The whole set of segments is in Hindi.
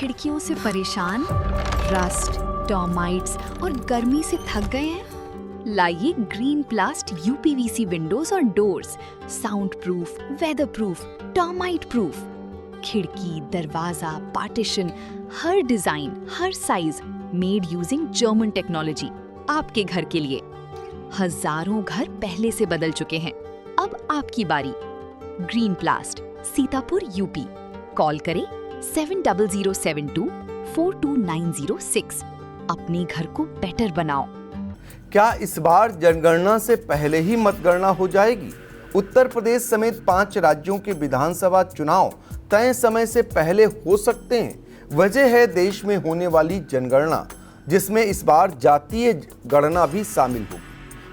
खिड़कियों से परेशान, रस्ट, टर्माइट्स और गर्मी से थक गए हैं? लाइए ग्रीन प्लास्ट यूपीवीसी विंडोज और doors, sound proof, weather proof, termite proof. खिड़की, दरवाजा, पार्टीशन, हर डिजाइन, हर size, made using German technology, आपके घर के लिए। हजारों घर पहले से बदल चुके हैं, अब आपकी बारी। Green प्लास्ट, Sitapur, UP. कॉल करें 7072422906। अपने घर को बेटर बनाओ। क्या इस बार जनगणना से पहले ही मतगणना हो जाएगी? उत्तर प्रदेश समेत 5 राज्यों के विधानसभा चुनाव तय समय से पहले हो सकते हैं। वजह है देश में होने वाली जनगणना, जिसमें इस बार जातीय गणना भी शामिल होगी।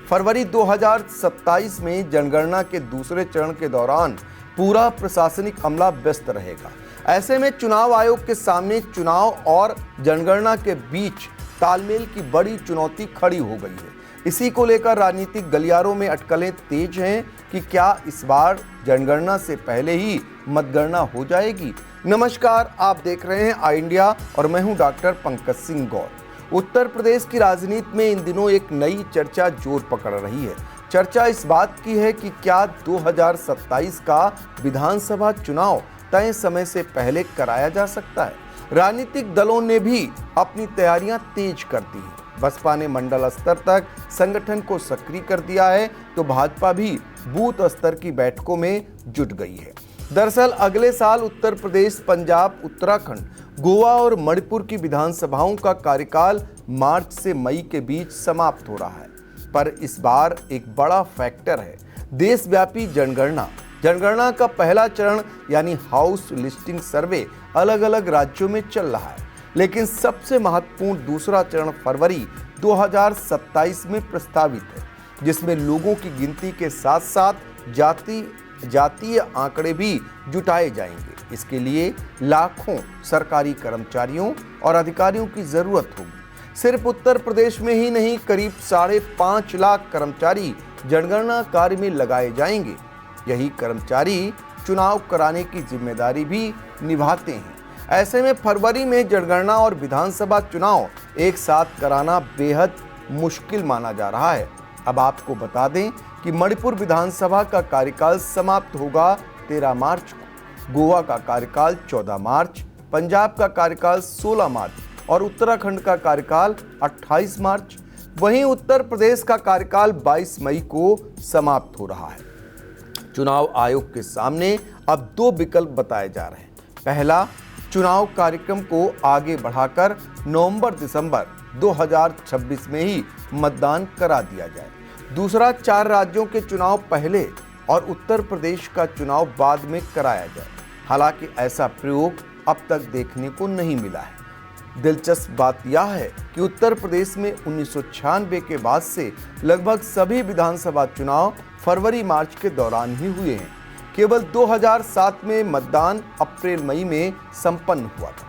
फरवरी 2027 में जनगणना के दूसरे चरण के दौरान पूरा प्रशासनिक अमला व्यस्त रहेगा। ऐसे में चुनाव आयोग के सामने चुनाव और जनगणना के बीच तालमेल की बड़ी चुनौती खड़ी हो गई है। इसी को लेकर राजनीतिक गलियारों में अटकलें तेज हैं कि क्या इस बार जनगणना से पहले ही मतगणना हो जाएगी। नमस्कार, आप देख रहे हैं आई इंडिया और मैं हूं डॉक्टर पंकज सिंह गौर। उत्तर प्रदेश की राजनीति में इन दिनों एक नई चर्चा जोर पकड़ रही है। चर्चा इस बात की है कि क्या 2027 का विधानसभा चुनाव तय समय से पहले कराया जा सकता है। राजनीतिक दलों ने भी अपनी तैयारियां तेज कर दी हैं। बसपा ने मंडल स्तर तक संगठन को सक्रिय कर दिया है, तो भाजपा भी बूथ स्तर की बैठकों में जुट गई है। दरअसल अगले साल उत्तर प्रदेश, पंजाब, उत्तराखंड, गोवा और मणिपुर की विधानसभाओं का कार्यकाल मार्च से मई के बीच समाप्त हो रहा है। पर इस बार एक बड़ा फैक्टर है देशव्यापी जनगणना। जनगणना का पहला चरण यानी हाउस लिस्टिंग सर्वे अलग अलग राज्यों में चल रहा है, लेकिन सबसे महत्वपूर्ण दूसरा चरण फरवरी 2027 में प्रस्तावित है, जिसमें लोगों की गिनती के साथ साथ जातीय आंकड़े भी जुटाए जाएंगे। इसके लिए लाखों सरकारी कर्मचारियों और अधिकारियों की जरूरत होगी। सिर्फ उत्तर प्रदेश में ही नहीं, करीब 5.5 लाख कर्मचारी जनगणना कार्य में लगाए जाएंगे। यही कर्मचारी चुनाव कराने की जिम्मेदारी भी निभाते हैं। ऐसे में फरवरी में जनगणना और विधानसभा चुनाव एक साथ कराना बेहद मुश्किल माना जा रहा है। अब आपको बता दें कि मणिपुर विधानसभा का कार्यकाल समाप्त होगा 13 मार्च को, गोवा का कार्यकाल 14 मार्च, पंजाब का कार्यकाल 16 मार्च और उत्तराखंड का कार्यकाल 28 मार्च। वहीं उत्तर प्रदेश का कार्यकाल 22 मई को समाप्त हो रहा है। चुनाव आयोग के सामने अब 2 विकल्प बताए जा रहे हैं। पहला, चुनाव कार्यक्रम को आगे बढ़ाकर नवंबर-दिसंबर 2026 में ही मतदान करा दिया जाए। दूसरा, 4 राज्यों के चुनाव पहले और उत्तर प्रदेश का चुनाव बाद में कराया जाए। हालांकि ऐसा प्रयोग अब तक देखने को नहीं मिला है। दिलचस्प बात यह है कि उत्तर प्रदेश में 1996 के बाद से लगभग सभी विधानसभा चुनाव फरवरी-मार्च के दौरान ही हुए हैं। केवल 2007 में मतदान अप्रैल-मई में संपन्न हुआ था।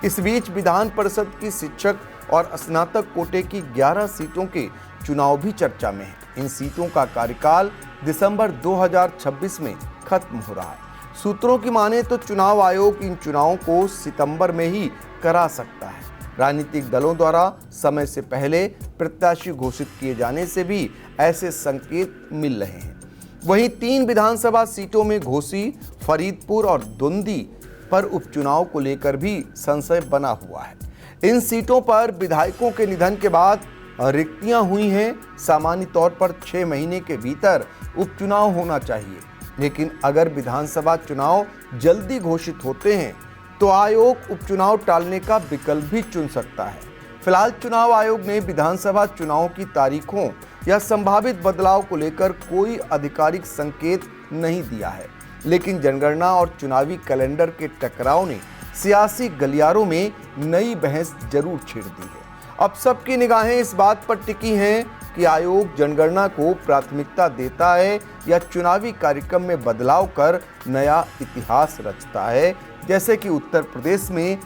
इस बीच विधान परिषद की शिक्षक और स्नातक कोटे की 11 सीटों के चुनाव भी चर्चा में है। इन सीटों का कार्यकाल दिसंबर 2026 में खत्म हो रहा है। सूत्रों की माने तो चुनाव आयोग इन चुनावों को सितंबर में ही करा सकता है। राजनीतिक दलों द्वारा समय से पहले प्रत्याशी घोषित किए जाने से भी ऐसे संकेत मिल रहे हैं। वहीं 3 विधानसभा सीटों में घोसी, फरीदपुर और दुंदी पर उपचुनाव को लेकर भी संशय बना हुआ है। इन सीटों पर विधायकों के निधन के बाद रिक्तियां हुई हैं। सामान्य तौर पर 6 महीने के भीतर उपचुनाव होना चाहिए, लेकिन अगर विधानसभा चुनाव जल्दी घोषित होते हैं तो आयोग उपचुनाव टालने का विकल्प भी चुन सकता है। फिलहाल चुनाव आयोग ने विधानसभा चुनाव की तारीखों या संभावित बदलाव को लेकर कोई आधिकारिक संकेत नहीं दिया है, लेकिन जनगणना और चुनावी कैलेंडर के टकराव ने सियासी गलियारों में नई बहस जरूर छेड़ दी है। अब सबकी निगाहें इस बात पर टिकी हैं कि आयोग जनगणना को प्राथमिकता देता है या चुनावी कार्यक्रम में बदलाव कर नया इतिहास रचता है। जैसे कि उत्तर प्रदेश में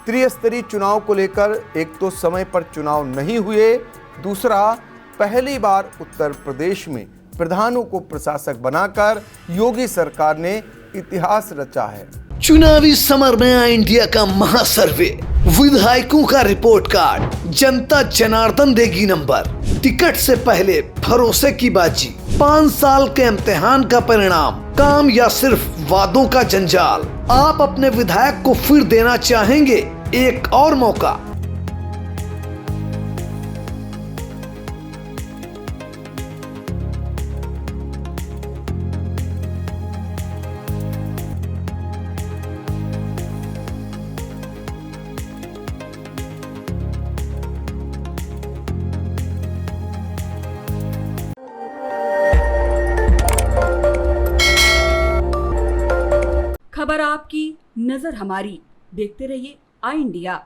त्रिस्तरीय चुनाव को लेकर एक तो समय पर चुनाव नहीं हुए, दूसरा पहली बार उत्तर प्रदेश में प्रधानों को प्रशासक बनाकर योगी सरकार ने इतिहास रचा है। चुनावी समर में आई इंडिया का महासर्वे, विधायकों का रिपोर्ट कार्ड, जनता जनार्दन देगी नंबर, टिकट से पहले भरोसे की बाजी, 5 साल के इम्तिहान का परिणाम, काम या सिर्फ वादों का जंजाल। आप अपने विधायक को फिर देना चाहेंगे एक और मौका? खबर आपकी, नजर हमारी। देखते रहिए आई इंडिया।